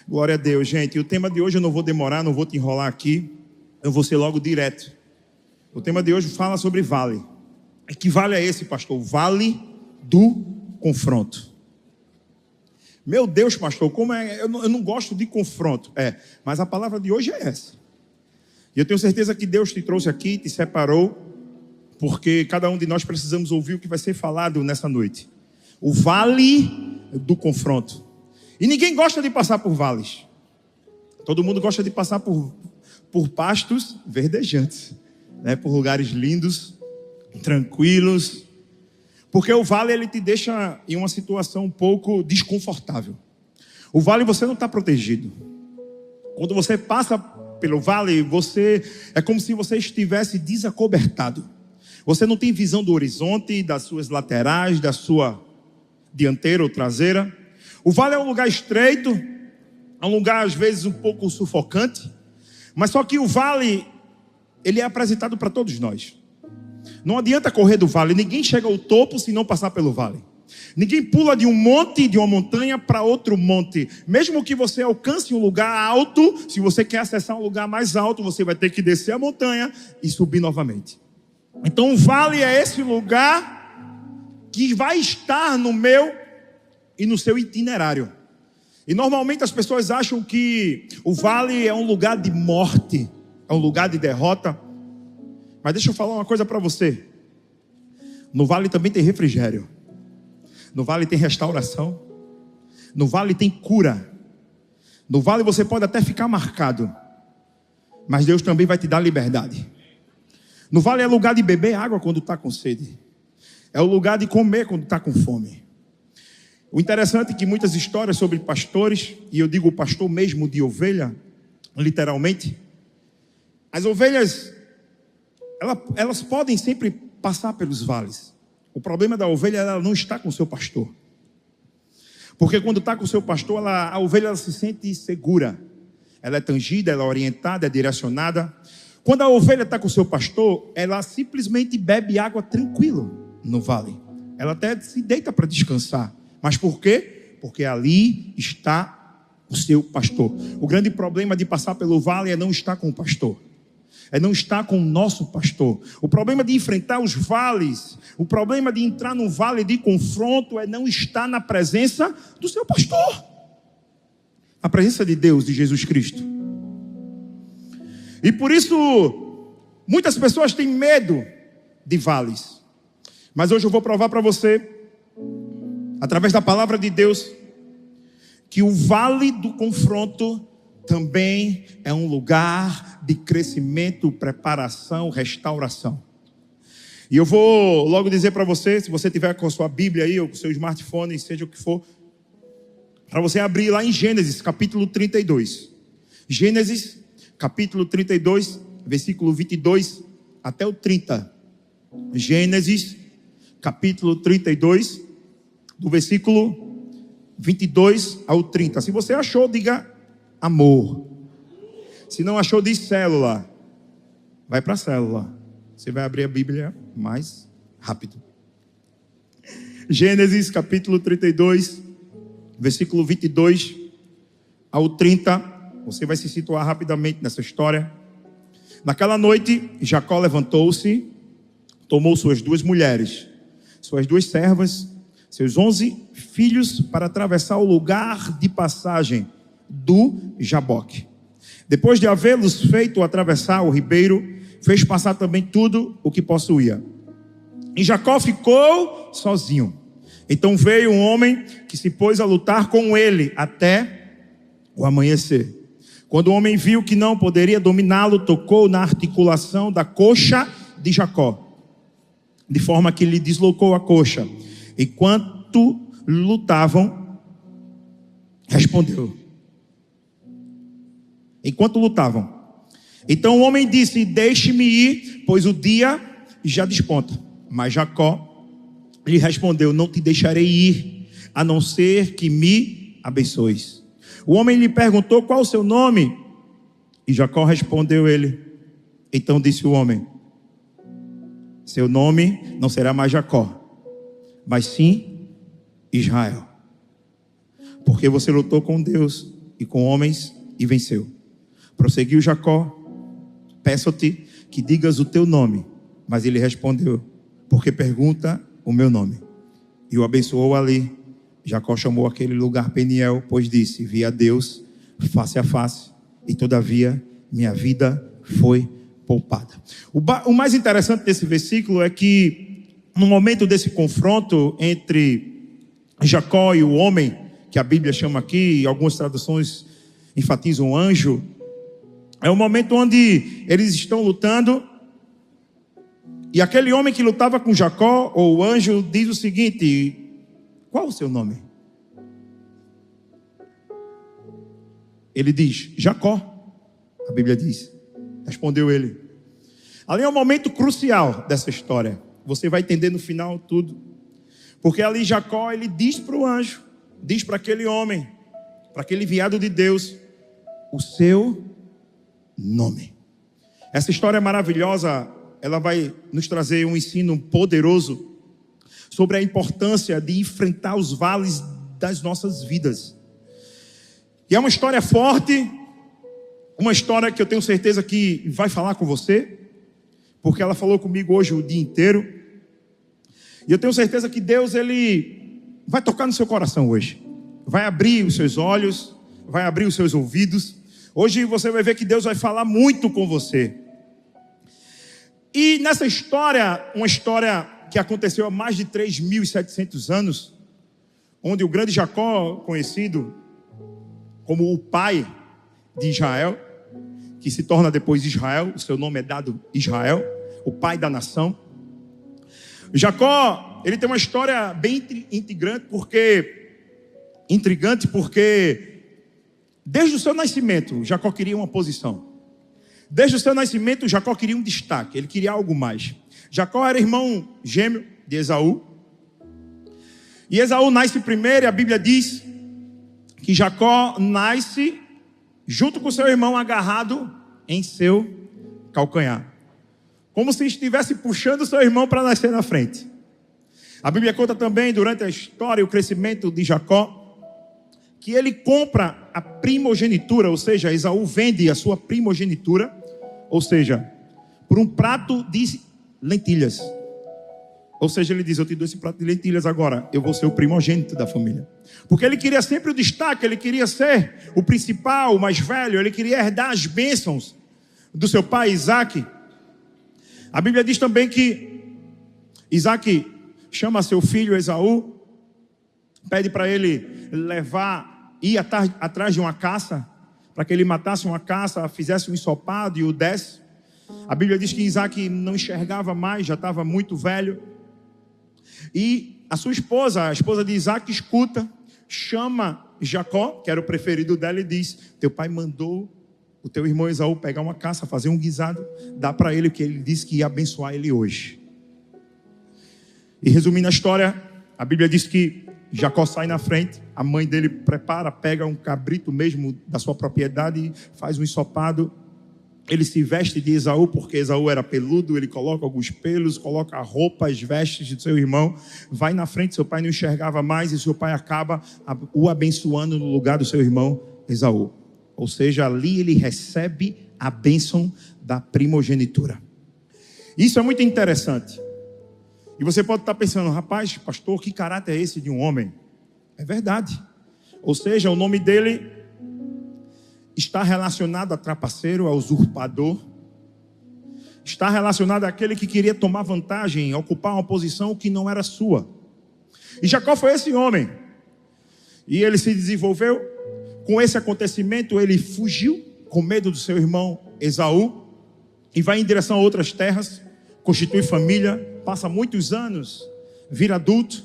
Glória a Deus, gente. E o tema de hoje eu não vou demorar, não vou te enrolar aqui. Eu vou ser logo direto. O tema de hoje fala sobre vale. E que vale é esse, pastor? O vale do confronto. Meu Deus, pastor, como é? Eu não gosto de confronto. Mas a palavra de hoje é essa. E eu tenho certeza que Deus te trouxe aqui, te separou, porque cada um de nós precisamos ouvir o que vai ser falado nessa noite. O vale do confronto. E ninguém gosta de passar por vales. Todo mundo gosta de passar por pastos verdejantes, né? Por lugares lindos, tranquilos. Porque o vale, ele te deixa em uma situação um pouco desconfortável. O vale, você não está protegido. Quando você passa pelo vale, é como se você estivesse desacobertado. Você não tem visão do horizonte, das suas laterais, da sua dianteira ou traseira. O vale é um lugar estreito, é um lugar às vezes um pouco sufocante, mas só que o vale, ele é apresentado para todos nós. Não adianta correr do vale, ninguém chega ao topo se não passar pelo vale. Ninguém pula de um monte, de uma montanha para outro monte. Mesmo que você alcance um lugar alto, se você quer acessar um lugar mais alto, você vai ter que descer a montanha e subir novamente. Então o vale é esse lugar que vai estar no meu e no seu itinerário. E normalmente as pessoas acham que o vale é um lugar de morte, é um lugar de derrota. Mas deixa eu falar uma coisa para você. No vale também tem refrigério. No vale tem restauração. No vale tem cura. No vale você pode até ficar marcado, mas Deus também vai te dar liberdade. No vale é lugar de beber água quando está com sede. É o lugar de comer quando está com fome. O interessante é que muitas histórias sobre pastores, e eu digo o pastor mesmo de ovelha, literalmente, as ovelhas, elas podem sempre passar pelos vales. O problema da ovelha, ela não está com o seu pastor. Porque quando está com o seu pastor, a ovelha ela se sente segura. Ela é tangida, ela é orientada, é direcionada. Quando a ovelha está com o seu pastor, ela simplesmente bebe água tranquilo no vale. Ela até se deita para descansar. Mas por quê? Porque ali está o seu pastor. O grande problema de passar pelo vale é não estar com o pastor. É não estar com o nosso pastor. O problema de enfrentar os vales, o problema de entrar num vale de confronto é não estar na presença do seu pastor. A presença de Deus, de Jesus Cristo. E por isso, muitas pessoas têm medo de vales. Mas hoje eu vou provar para você, através da palavra de Deus, que o vale do confronto também é um lugar de crescimento, preparação, restauração. E eu vou logo dizer para você, se você tiver com a sua Bíblia aí, ou com o seu smartphone, seja o que for, para você abrir lá em Gênesis, capítulo 32. Gênesis, capítulo 32, versículo 22 até o 30. Gênesis, capítulo 32, do versículo 22 ao 30. Se você achou, diga amor. Se não achou, diz célula. Vai para a célula. Você vai abrir a Bíblia mais rápido. Gênesis capítulo 32, versículo 22 ao 30. Você vai se situar rapidamente nessa história. Naquela noite, Jacó levantou-se, tomou suas 2 mulheres, suas 2 servas, seus 11 filhos, para atravessar o lugar de passagem do Jaboque. Depois de havê-los feito atravessar o ribeiro, fez passar também tudo o que possuía. E Jacó ficou sozinho. Então veio um homem que se pôs a lutar com ele até o amanhecer. Quando o homem viu que não poderia dominá-lo, tocou na articulação da coxa de Jacó, de forma que lhe deslocou a coxa. Enquanto lutavam, respondeu. Enquanto lutavam. Então o homem disse: deixe-me ir, pois o dia já desponta. Mas Jacó lhe respondeu: não te deixarei ir, a não ser que me abençoes. O homem lhe perguntou: qual o seu nome? E Jacó respondeu ele. Então disse o homem: seu nome não será mais Jacó, mas sim Israel, porque você lutou com Deus e com homens e venceu. Prosseguiu Jacó: peço-te que digas o teu nome. Mas ele respondeu: porque pergunta o meu nome. E o abençoou ali. Jacó chamou aquele lugar Peniel, pois disse: vi a Deus face a face, e todavia minha vida foi poupada. O mais interessante desse versículo é que no momento desse confronto entre Jacó e o homem, que a Bíblia chama aqui, e algumas traduções enfatizam anjo, é o momento onde eles estão lutando, e aquele homem que lutava com Jacó, ou o anjo, diz o seguinte: qual o seu nome? Ele diz: Jacó. A Bíblia diz. Respondeu ele. Ali é um momento crucial dessa história. Você vai entender no final tudo. Porque ali Jacó, ele diz para o anjo, diz para aquele homem, para aquele enviado de Deus, o seu nome. Essa história maravilhosa, ela vai nos trazer um ensino poderoso sobre a importância de enfrentar os vales das nossas vidas. E é uma história forte, uma história que eu tenho certeza que vai falar com você, porque ela falou comigo hoje o dia inteiro. E eu tenho certeza que Deus, ele vai tocar no seu coração hoje. Vai abrir os seus olhos, vai abrir os seus ouvidos. Hoje você vai ver que Deus vai falar muito com você. E nessa história, uma história que aconteceu há mais de 3.700 anos, onde o grande Jacó, conhecido como o pai de Israel, que se torna depois Israel, o seu nome é dado Israel, o pai da nação. Jacó, ele tem uma história bem intrigante, porque desde o seu nascimento, Jacó queria uma posição. Desde o seu nascimento, Jacó queria um destaque, ele queria algo mais. Jacó era irmão gêmeo de Esaú. E Esaú nasce primeiro, e a Bíblia diz que Jacó nasce junto com seu irmão agarrado em seu calcanhar, como se estivesse puxando seu irmão para nascer na frente. A Bíblia conta também, durante a história e o crescimento de Jacó, que ele compra a primogenitura, ou seja, Esaú vende a sua primogenitura, ou seja, por um prato de lentilhas. Ou seja, ele diz: eu te dou esse prato de lentilhas agora, eu vou ser o primogênito da família. Porque ele queria sempre o destaque, ele queria ser o principal, o mais velho, ele queria herdar as bênçãos do seu pai Isaac. A Bíblia diz também que Isaac chama seu filho Esaú, pede para ele ir atrás de uma caça, para que ele matasse uma caça, fizesse um ensopado e o desse. A Bíblia diz que Isaac não enxergava mais, já estava muito velho. E a sua esposa, a esposa de Isaac, escuta, chama Jacó, que era o preferido dela, e diz: teu pai mandou o teu irmão Esaú pegar uma caça, fazer um guisado, dá para ele, que ele disse que ia abençoar ele hoje. E resumindo a história, a Bíblia diz que Jacó sai na frente, a mãe dele prepara, pega um cabrito mesmo da sua propriedade, faz um ensopado. Ele se veste de Esaú, porque Esaú era peludo, ele coloca alguns pelos, coloca a roupa, as vestes de seu irmão, vai na frente, seu pai não enxergava mais, e seu pai acaba o abençoando no lugar do seu irmão Esaú. Ou seja, ali ele recebe a bênção da primogenitura. Isso é muito interessante. E você pode estar pensando: rapaz, pastor, que caráter é esse de um homem? É verdade. Ou seja, o nome dele está relacionado a trapaceiro, a usurpador. Está relacionado àquele que queria tomar vantagem, ocupar uma posição que não era sua. E Jacó foi esse homem. E ele se desenvolveu. Com esse acontecimento, ele fugiu com medo do seu irmão Esaú e vai em direção a outras terras, constitui família, passa muitos anos, vira adulto,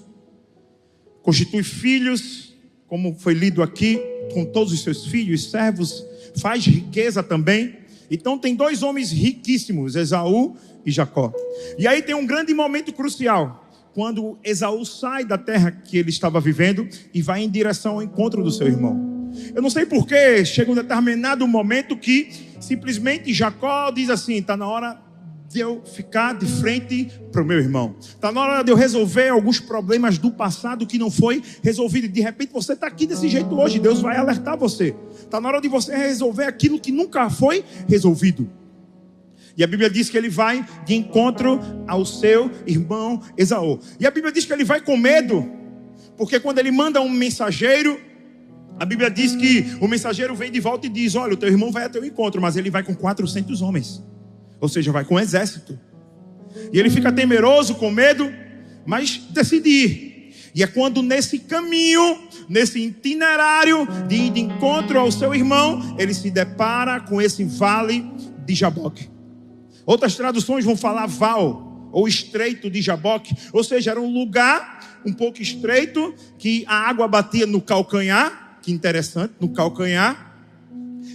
constitui filhos, como foi lido aqui, com todos os seus filhos, servos, faz riqueza também. Então tem dois homens riquíssimos, Esaú e Jacó. E aí tem um grande momento crucial, quando Esaú sai da terra que ele estava vivendo e vai em direção ao encontro do seu irmão. Eu não sei porquê, chega um determinado momento que simplesmente Jacó diz assim: está na hora de eu ficar de frente para o meu irmão. Está na hora de eu resolver alguns problemas do passado que não foi resolvido. De repente você está aqui desse jeito hoje, Deus vai alertar você. Está na hora de você resolver aquilo que nunca foi resolvido. E a Bíblia diz que ele vai de encontro ao seu irmão Esaú. E a Bíblia diz que ele vai com medo, porque quando ele manda um mensageiro, a Bíblia diz que o mensageiro vem de volta e diz: olha, o teu irmão vai a teu encontro, mas ele vai com 400 homens. Ou seja, vai com um exército. E ele fica temeroso, com medo, mas decide ir. E é quando nesse caminho, nesse itinerário de ir de encontro ao seu irmão, ele se depara com esse vale de Jaboque. Outras traduções vão falar val, ou estreito de Jaboque. Ou seja, era um lugar um pouco estreito, que a água batia no calcanhar. Que interessante, no calcanhar.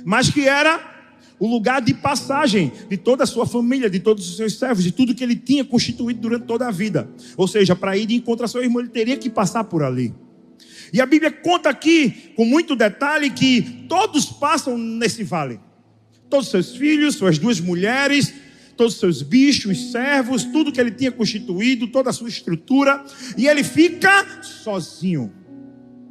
Mas que era o lugar de passagem de toda a sua família, de todos os seus servos, de tudo que ele tinha constituído durante toda a vida. Ou seja, para ir de encontro ao seu irmão, ele teria que passar por ali. E a Bíblia conta aqui, com muito detalhe, que todos passam nesse vale. Todos os seus filhos, suas 2 mulheres, todos os seus bichos, servos, tudo que ele tinha constituído, toda a sua estrutura. E ele fica sozinho.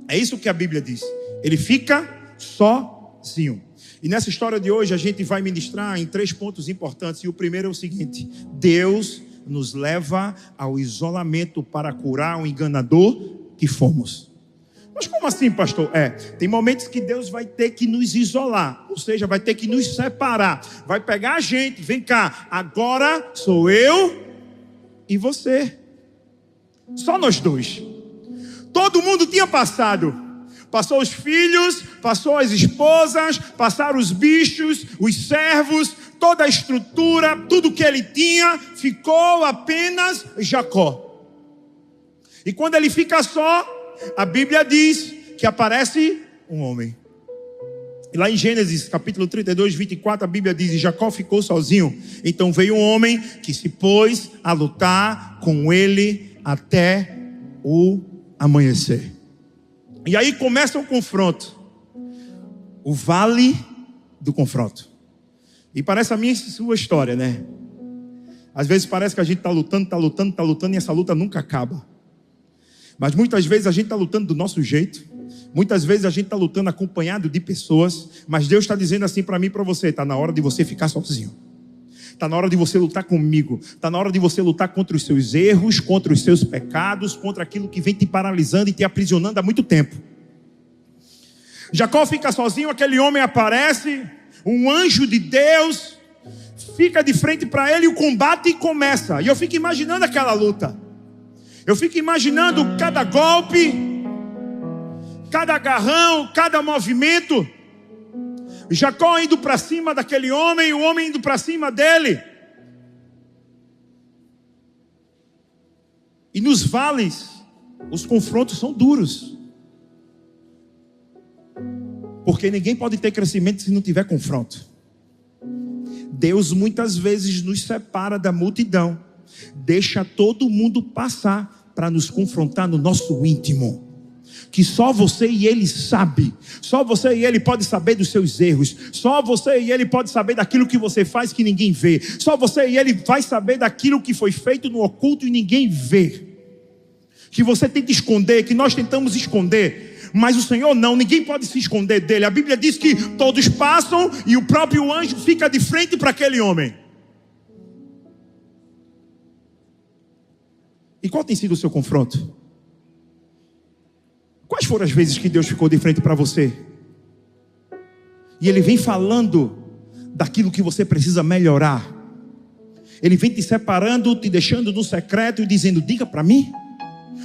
É isso que a Bíblia diz. Ele fica sozinho. E nessa história de hoje a gente vai ministrar em 3 pontos importantes. E o primeiro é o seguinte: Deus nos leva ao isolamento para curar o enganador que fomos. Mas como assim, pastor? Tem momentos que Deus vai ter que nos isolar. Ou seja, vai ter que nos separar. Vai pegar a gente, vem cá, agora sou eu e você. Só nós 2. Todo mundo tinha passado. Passou os filhos, passou as esposas, passaram os bichos, os servos, toda a estrutura, tudo que ele tinha, ficou apenas Jacó. E quando ele fica só, a Bíblia diz que aparece um homem. E lá em Gênesis capítulo 32, 24, a Bíblia diz: e Jacó ficou sozinho. Então veio um homem que se pôs a lutar com ele até o amanhecer. E aí começa o confronto. O vale do confronto. E parece a minha e sua história, né? Às vezes parece que a gente está lutando e essa luta nunca acaba. Mas muitas vezes a gente está lutando do nosso jeito. Muitas vezes a gente está lutando acompanhado de pessoas. Mas Deus está dizendo assim para mim e para você: está na hora de você ficar sozinho. Está na hora de você lutar comigo. Está na hora de você lutar contra os seus erros, contra os seus pecados, contra aquilo que vem te paralisando e te aprisionando há muito tempo. Jacó fica sozinho, aquele homem aparece, um anjo de Deus fica de frente para ele e o combate começa. E eu fico imaginando aquela luta. Eu fico imaginando cada golpe, cada agarrão, cada movimento. Jacó indo para cima daquele homem, e o homem indo para cima dele. E nos vales, os confrontos são duros. Porque ninguém pode ter crescimento se não tiver confronto. Deus muitas vezes nos separa da multidão, deixa todo mundo passar para nos confrontar no nosso íntimo. Que só você e ele sabe. Só você e ele pode saber dos seus erros. Só você e ele pode saber daquilo que você faz que ninguém vê. Só você e ele vai saber daquilo que foi feito no oculto e ninguém vê. Que você tenta esconder, que nós tentamos esconder. Mas o Senhor não, ninguém pode se esconder dele. A Bíblia diz que todos passam e o próprio anjo fica de frente para aquele homem. E qual tem sido o seu confronto? Quais foram as vezes que Deus ficou de frente para você? E Ele vem falando daquilo que você precisa melhorar. Ele vem te separando, te deixando no secreto e dizendo: diga para mim.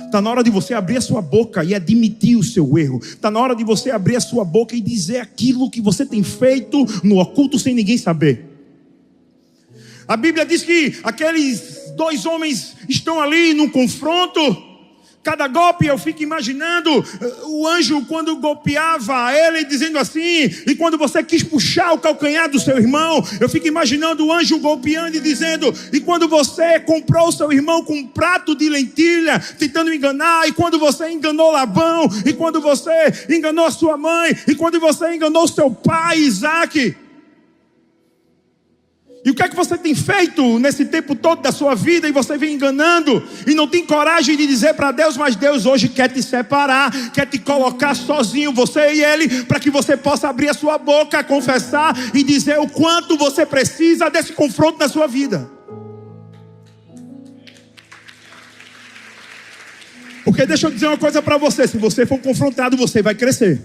Está na hora de você abrir a sua boca e admitir o seu erro. Está na hora de você abrir a sua boca e dizer aquilo que você tem feito no oculto sem ninguém saber. A Bíblia diz que aqueles 2 homens estão ali num confronto. Cada golpe eu fico imaginando o anjo quando golpeava ele dizendo assim. E quando você quis puxar o calcanhar do seu irmão, eu fico imaginando o anjo golpeando e dizendo: e quando você comprou o seu irmão com um prato de lentilha, tentando enganar, e quando você enganou Labão, e quando você enganou a sua mãe, e quando você enganou seu pai Isaac. E o que é que você tem feito nesse tempo todo da sua vida? E você vem enganando e não tem coragem de dizer para Deus: mas Deus hoje quer te separar, quer te colocar sozinho, você e Ele, para que você possa abrir a sua boca, confessar e dizer o quanto você precisa desse confronto na sua vida. Porque deixa eu dizer uma coisa para você: se você for confrontado, você vai crescer.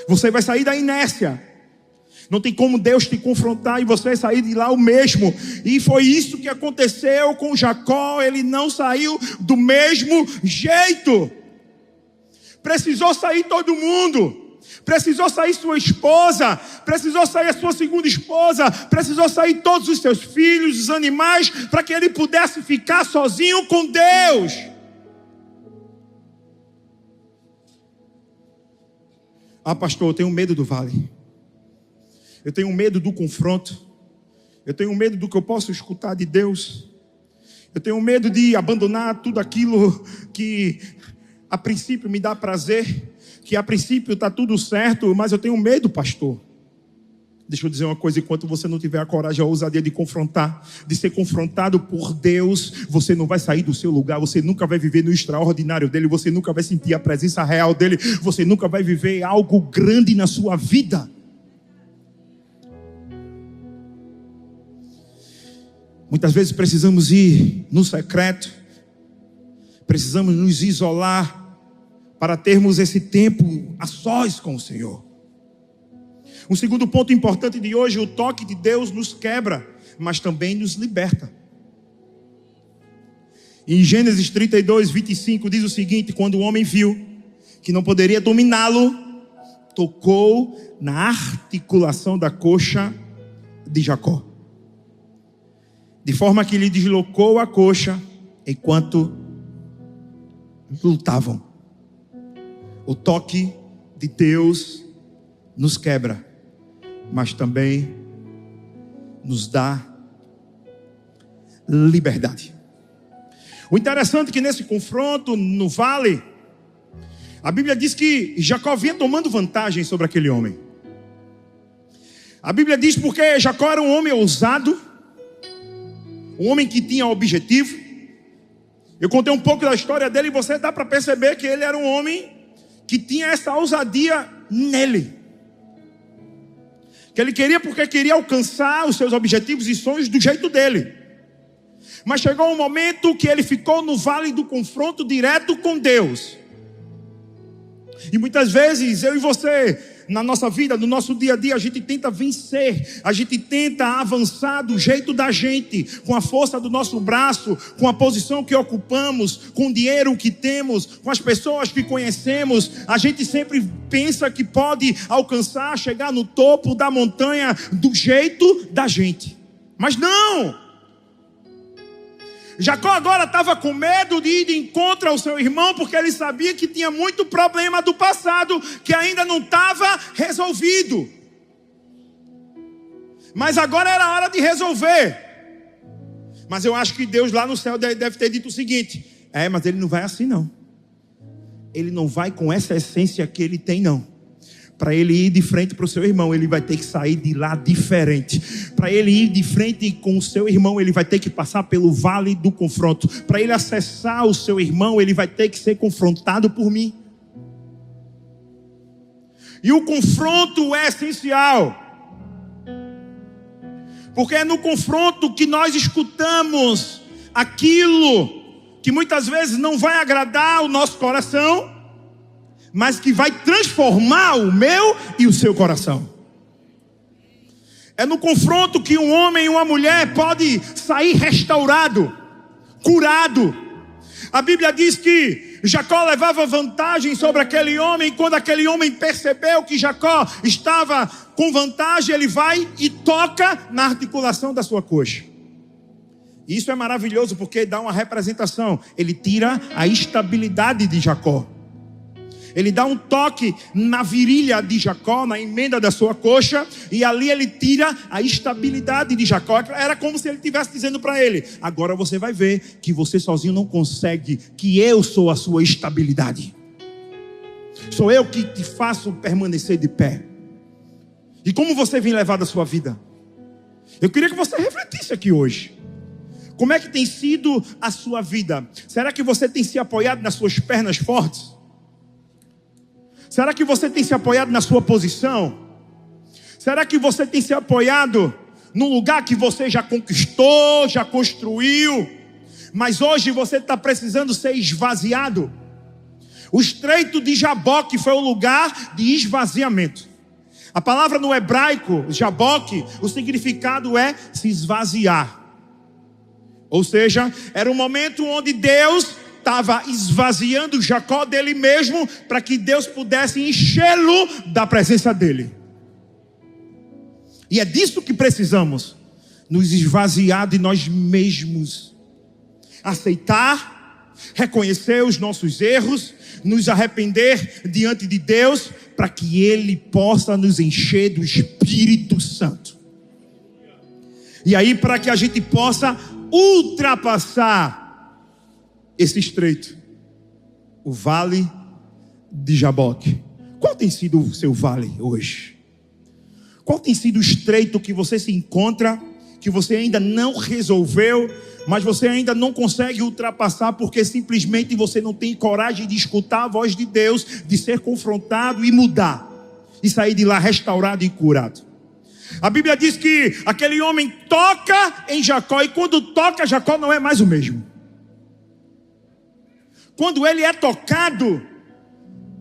Você vai sair da inércia. Não tem como Deus te confrontar e você sair de lá o mesmo. E foi isso que aconteceu com Jacó. Ele não saiu do mesmo jeito. Precisou sair todo mundo. Precisou sair sua esposa. Precisou sair a sua segunda esposa. Precisou sair todos os seus filhos, os animais, para que ele pudesse ficar sozinho com Deus. Ah, pastor, eu tenho medo do vale. Eu tenho medo do confronto. Eu tenho medo do que eu posso escutar de Deus. Eu tenho medo de abandonar tudo aquilo que a princípio me dá prazer, que a princípio está tudo certo, mas eu tenho medo, pastor. Deixa eu dizer uma coisa: enquanto você não tiver a coragem, a ousadia de confrontar, de ser confrontado por Deus, você não vai sair do seu lugar, você nunca vai viver no extraordinário dele, você nunca vai sentir a presença real dele, você nunca vai viver algo grande na sua vida. Muitas vezes precisamos ir no secreto, precisamos nos isolar para termos esse tempo a sós com o Senhor. Um segundo ponto importante de hoje: o toque de Deus nos quebra, mas também nos liberta. Em Gênesis 32, 25 diz o seguinte: quando o homem viu que não poderia dominá-lo, tocou na articulação da coxa de Jacó, de forma que lhe deslocou a coxa enquanto lutavam. O toque de Deus nos quebra, mas também nos dá liberdade. O interessante é que nesse confronto no vale, a Bíblia diz que Jacó vinha tomando vantagem sobre aquele homem. A Bíblia diz porque Jacó era um homem ousado, um homem que tinha objetivo. Eu contei um pouco da história dele e você dá para perceber que ele era um homem que tinha essa ousadia nele. Que ele queria porque queria alcançar os seus objetivos e sonhos do jeito dele. Mas chegou um momento que ele ficou no vale do confronto direto com Deus. E muitas vezes eu e você, na nossa vida, no nosso dia a dia, a gente tenta vencer, a gente tenta avançar do jeito da gente, com a força do nosso braço, com a posição que ocupamos, com o dinheiro que temos, com as pessoas que conhecemos. A gente sempre pensa que pode alcançar, chegar no topo da montanha do jeito da gente. Mas não! Jacó agora estava com medo de ir de encontro ao seu irmão, porque ele sabia que tinha muito problema do passado que ainda não estava resolvido. Mas agora era a hora de resolver. Mas eu acho que Deus lá no céu deve ter dito o seguinte: mas ele não vai assim não. Ele não vai com essa essência que ele tem não. Para ele ir de frente para o seu irmão, ele vai ter que sair de lá diferente. Para ele ir de frente com o seu irmão, ele vai ter que passar pelo vale do confronto. Para ele acessar o seu irmão, ele vai ter que ser confrontado por mim. E o confronto é essencial. Porque é no confronto que nós escutamos aquilo que muitas vezes não vai agradar o nosso coração, mas que vai transformar o meu e o seu coração. É no confronto que um homem e uma mulher pode sair restaurado, curado. A Bíblia diz que Jacó levava vantagem sobre aquele homem, e quando aquele homem percebeu que Jacó estava com vantagem, ele vai e toca na articulação da sua coxa. E isso é maravilhoso porque dá uma representação. Ele tira a estabilidade de Jacó. Ele dá um toque na virilha de Jacó, na emenda da sua coxa, e ali ele tira a estabilidade de Jacó. Era como se ele estivesse dizendo para ele: agora você vai ver que você sozinho não consegue, que eu sou a sua estabilidade. Sou eu que te faço permanecer de pé. E como você vem levar da sua vida? Eu queria que você refletisse aqui hoje. Como é que tem sido a sua vida? Será que você tem se apoiado nas suas pernas fortes? Será que você tem se apoiado na sua posição? Será que você tem se apoiado num lugar que você já conquistou, já construiu, mas hoje você está precisando ser esvaziado? O Estreito de Jaboque foi o lugar de esvaziamento. A palavra no hebraico, Jaboque, o significado é se esvaziar. Ou seja, era um momento onde Deus estava esvaziando Jacó dele mesmo, para que Deus pudesse enchê-lo da presença dele. E é disso que precisamos, nos esvaziar de nós mesmos, aceitar, reconhecer os nossos erros, nos arrepender diante de Deus, para que Ele possa nos encher do Espírito Santo. E aí, para que a gente possa ultrapassar esse estreito, o vale de Jaboque. Qual tem sido o seu vale hoje? Qual tem sido o estreito que você se encontra, que você ainda não resolveu, mas você ainda não consegue ultrapassar, porque simplesmente você não tem coragem de escutar a voz de Deus, de ser confrontado e mudar, e sair de lá restaurado e curado? A Bíblia diz que aquele homem toca em Jacó, e quando toca, Jacó não é mais o mesmo. Quando ele é tocado,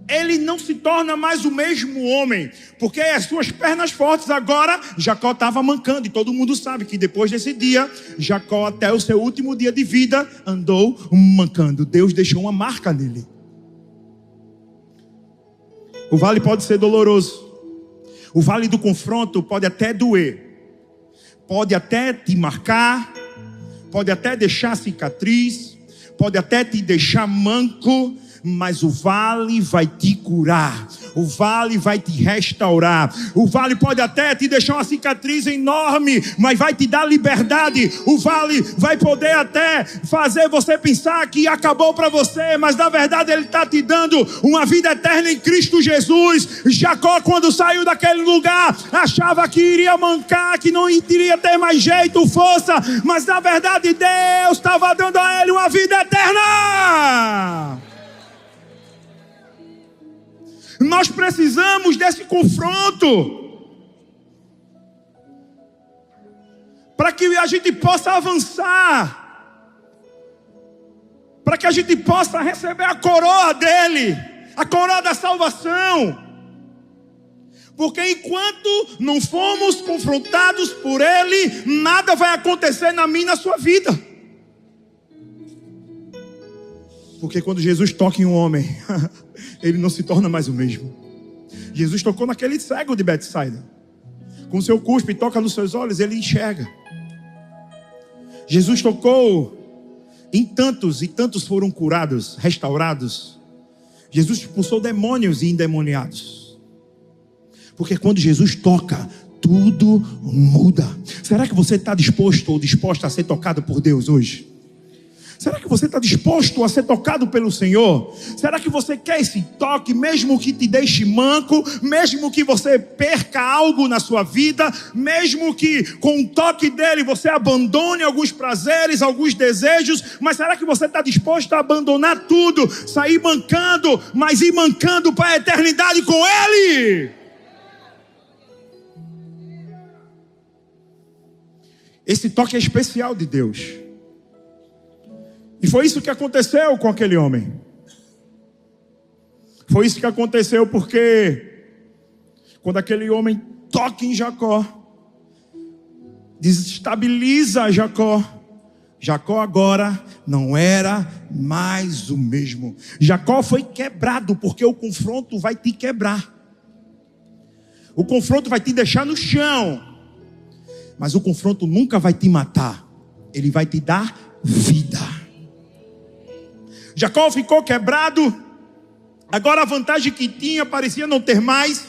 ele não se torna mais o mesmo homem, porque as suas pernas fortes agora, Jacó estava mancando, e todo mundo sabe que depois desse dia, Jacó até o seu último dia de vida, andou mancando. Deus deixou uma marca nele. O vale pode ser doloroso, o vale do confronto pode até doer, pode até te marcar, pode até deixar cicatriz, pode até te deixar manco, mas o vale vai te curar, o vale vai te restaurar. O vale pode até te deixar uma cicatriz enorme, mas vai te dar liberdade. O vale vai poder até fazer você pensar que acabou para você, mas na verdade ele está te dando uma vida eterna em Cristo Jesus. Jacó, quando saiu daquele lugar, achava que iria mancar, que não iria ter mais jeito, força, mas na verdade Deus estava dando a ele uma vida eterna. Nós precisamos desse confronto para que a gente possa avançar, para que a gente possa receber a coroa dele, a coroa da salvação. Porque enquanto não formos confrontados por ele, nada vai acontecer na minha e na sua vida. Porque quando Jesus toca em um homem, ele não se torna mais o mesmo. Jesus tocou naquele cego de Betsaida. Com seu cuspe, toca nos seus olhos, ele enxerga. Jesus tocou em tantos, e tantos foram curados, restaurados. Jesus expulsou demônios e endemoniados. Porque quando Jesus toca, tudo muda. Será que você está disposto ou disposta a ser tocado por Deus hoje? Será que você está disposto a ser tocado pelo Senhor? Será que você quer esse toque, mesmo que te deixe manco, mesmo que você perca algo na sua vida, mesmo que com o toque dele você abandone alguns prazeres, alguns desejos, mas será que você está disposto a abandonar tudo, sair mancando, mas ir mancando para a eternidade com ele? Esse toque é especial de Deus. E foi isso que aconteceu com aquele homem. Foi isso que aconteceu porque quando aquele homem toca em Jacó, desestabiliza Jacó. Jacó agora não era mais o mesmo. Jacó foi quebrado, porque o confronto vai te quebrar. O confronto vai te deixar no chão. Mas o confronto nunca vai te matar. Ele vai te dar vida. Jacó ficou quebrado. Agora a vantagem que tinha parecia não ter mais,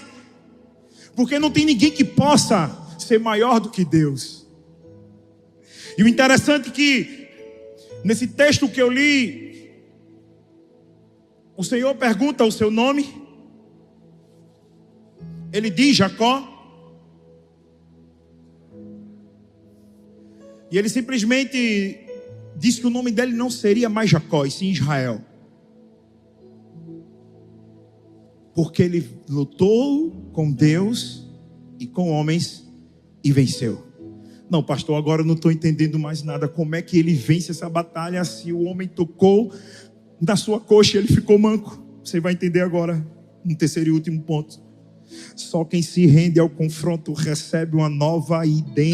porque não tem ninguém que possa ser maior do que Deus. E o interessante é que nesse texto que eu li, o Senhor pergunta o seu nome. Ele diz Jacó. E ele simplesmente disse que o nome dele não seria mais Jacó, e sim Israel. Porque ele lutou com Deus e com homens e venceu. Não, pastor, agora eu não estou entendendo mais nada. Como é que ele vence essa batalha se o homem tocou na sua coxa e ele ficou manco? Você vai entender agora, no terceiro e último ponto. Só quem se rende ao confronto recebe uma nova identidade.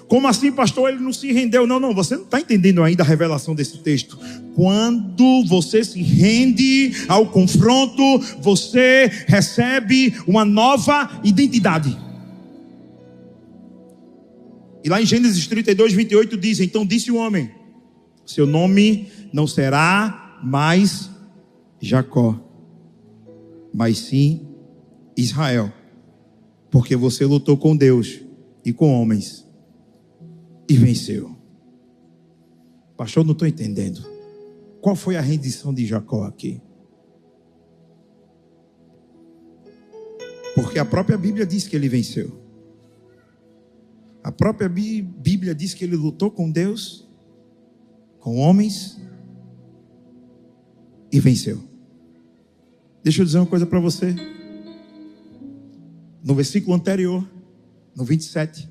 Como assim, pastor? Ele não se rendeu. Não, você não está entendendo ainda a revelação desse texto. Quando você se rende ao confronto, você recebe uma nova identidade. E lá em Gênesis 32, 28 diz: então disse o homem: seu nome não será mais Jacó, mas sim Israel, porque você lutou com Deus e com homens e venceu. Pastor, não estou entendendo. Qual foi a rendição de Jacó aqui? Porque a própria Bíblia diz que ele venceu. A própria Bíblia diz que ele lutou com Deus, com homens e venceu. Deixa eu dizer uma coisa para você. No versículo anterior, no 27,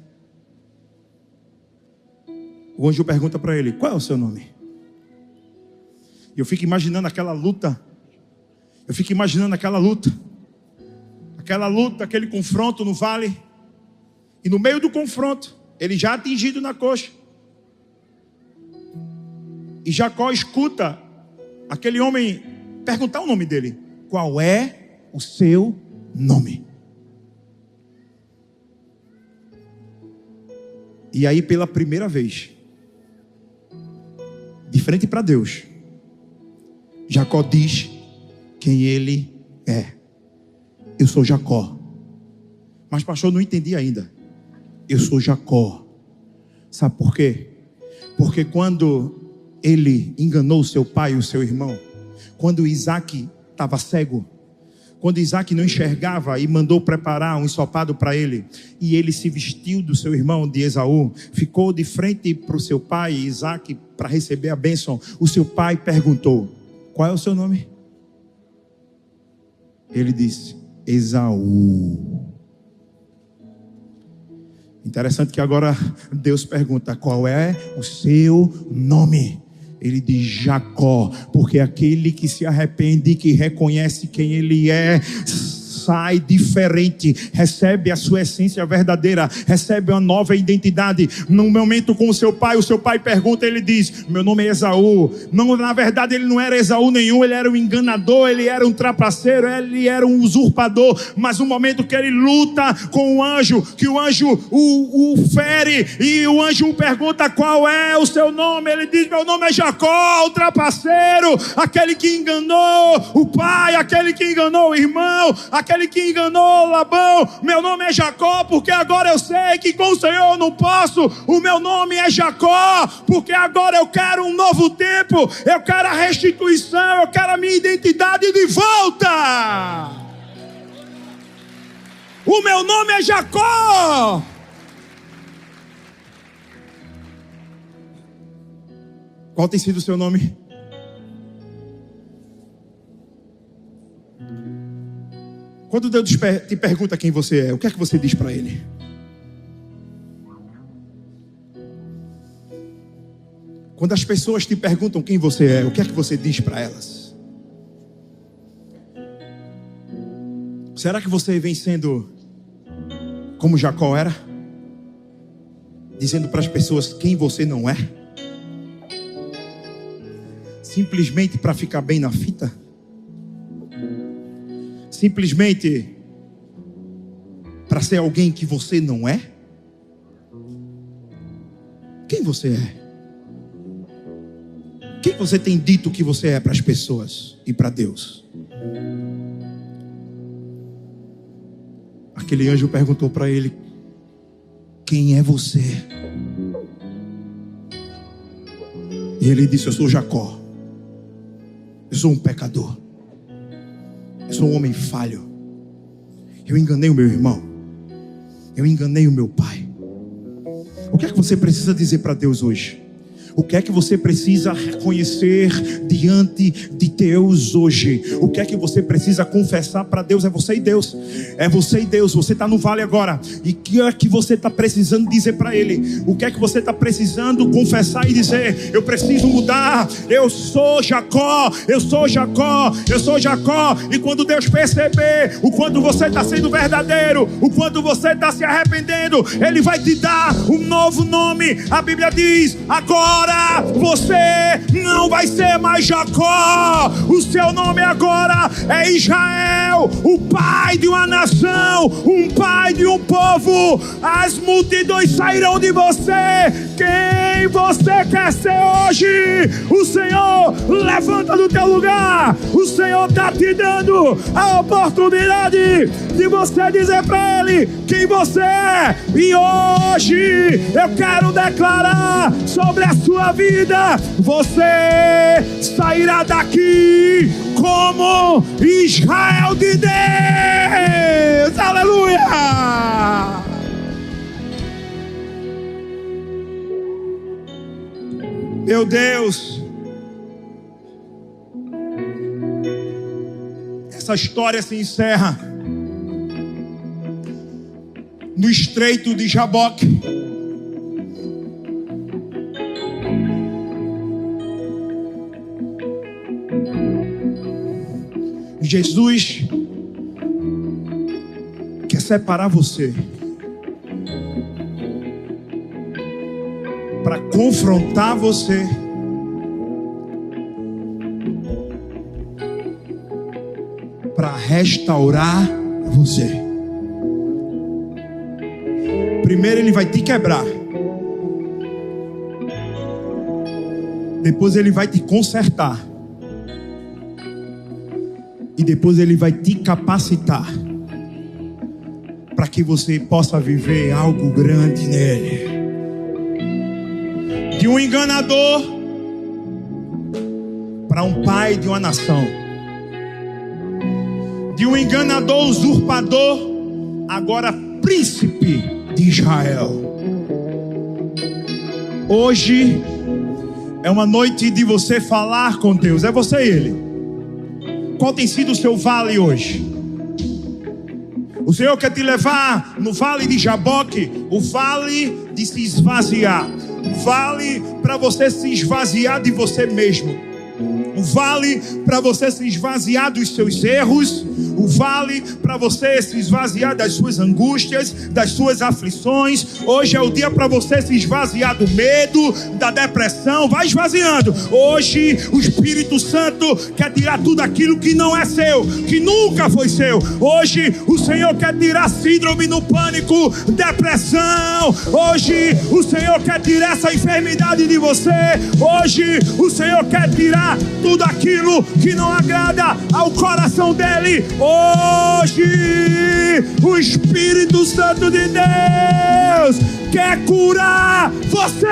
o anjo pergunta para ele: qual é o seu nome? E eu fico imaginando aquela luta. Aquele confronto no vale. E no meio do confronto, ele já atingido na coxa. E Jacó escuta aquele homem perguntar o nome dele: qual é o seu nome? E aí, pela primeira vez, de frente para Deus, Jacó diz quem ele é. Eu sou Jacó. Mas pastor, eu não entendi ainda. Eu sou Jacó. Sabe por quê? Porque quando ele enganou seu pai e o seu irmão, quando Isaac estava cego, quando Isaac não enxergava e mandou preparar um ensopado para ele, e ele se vestiu do seu irmão de Esaú, ficou de frente para o seu pai Isaac para receber a bênção, o seu pai perguntou: qual é o seu nome? Ele disse: Esaú. Interessante que agora Deus pergunta: qual é o seu nome? Ele diz: Jacó, porque aquele que se arrepende, que reconhece quem ele é, sai diferente, recebe a sua essência verdadeira, recebe uma nova identidade. No momento com o seu pai pergunta, ele diz: meu nome é Esaú. Não, na verdade ele não era Esaú nenhum, ele era um enganador, ele era um trapaceiro, ele era um usurpador. Mas no momento que ele luta com o anjo, que o anjo o fere, e o anjo pergunta: qual é o seu nome? Ele diz: meu nome é Jacó, o trapaceiro, aquele que enganou o pai, aquele que enganou o irmão, aquele que enganou Labão. Meu nome é Jacó, porque agora eu sei que com o Senhor eu não posso. O meu nome é Jacó, porque agora eu quero um novo tempo, eu quero a restituição, eu quero a minha identidade de volta. O meu nome é Jacó. Qual tem sido o seu nome? Quando Deus te pergunta quem você é, o que é que você diz para Ele? Quando as pessoas te perguntam quem você é, o que é que você diz para elas? Será que você vem sendo como Jacó era? Dizendo para as pessoas quem você não é? Simplesmente para ficar bem na fita? Simplesmente para ser alguém que você não é? Quem você é? Quem você tem dito que você é para as pessoas e para Deus? Aquele anjo perguntou para ele: quem é você? E ele disse: eu sou Jacó. Eu sou um pecador. Eu sou um homem falho. Eu enganei o meu irmão. Eu enganei o meu pai. O que é que você precisa dizer para Deus hoje? O que é que você precisa reconhecer diante de Deus hoje? O que é que você precisa confessar para Deus? É você e Deus. É você e Deus. Você está no vale agora. E o que é que você está precisando dizer para Ele? O que é que você está precisando confessar e dizer? Eu preciso mudar. Eu sou Jacó. Eu sou Jacó. Eu sou Jacó. E quando Deus perceber o quanto você está sendo verdadeiro, o quanto você está se arrependendo, Ele vai te dar um novo nome. A Bíblia diz: agora você não vai ser mais Jacó. O seu nome agora é Israel, o pai de uma nação, um pai de um povo. As multidões sairão de você. Quem você quer ser hoje? O Senhor levanta do teu lugar. O Senhor está te dando a oportunidade de você dizer para Ele quem você é. E hoje eu quero declarar sobre a sua vida: você sairá daqui como Israel de Deus. Aleluia! Meu Deus, essa história se encerra no estreito de Jaboque. Jesus quer separar você para confrontar você, para restaurar você. Primeiro Ele vai te quebrar, depois Ele vai te consertar, e depois Ele vai te capacitar para que você possa viver algo grande nele. De um enganador para um pai de uma nação. De um enganador usurpador, agora príncipe de Israel. Hoje é uma noite de você falar com Deus. É você e Ele. Qual tem sido o seu vale hoje? O Senhor quer te levar no vale de Jaboque, o vale de se esvaziar, o vale para você se esvaziar de você mesmo, o vale para você se esvaziar dos seus erros, o vale para você se esvaziar das suas angústias, das suas aflições. Hoje é o dia para você se esvaziar do medo, da depressão. Vai esvaziando. Hoje o Espírito Santo quer tirar tudo aquilo que não é seu, que nunca foi seu. Hoje o Senhor quer tirar síndrome no pânico, depressão. Hoje o Senhor quer tirar essa enfermidade de você. Hoje o Senhor quer tirar tudo aquilo que não agrada ao coração dele. Hoje o Espírito Santo de Deus quer curar você.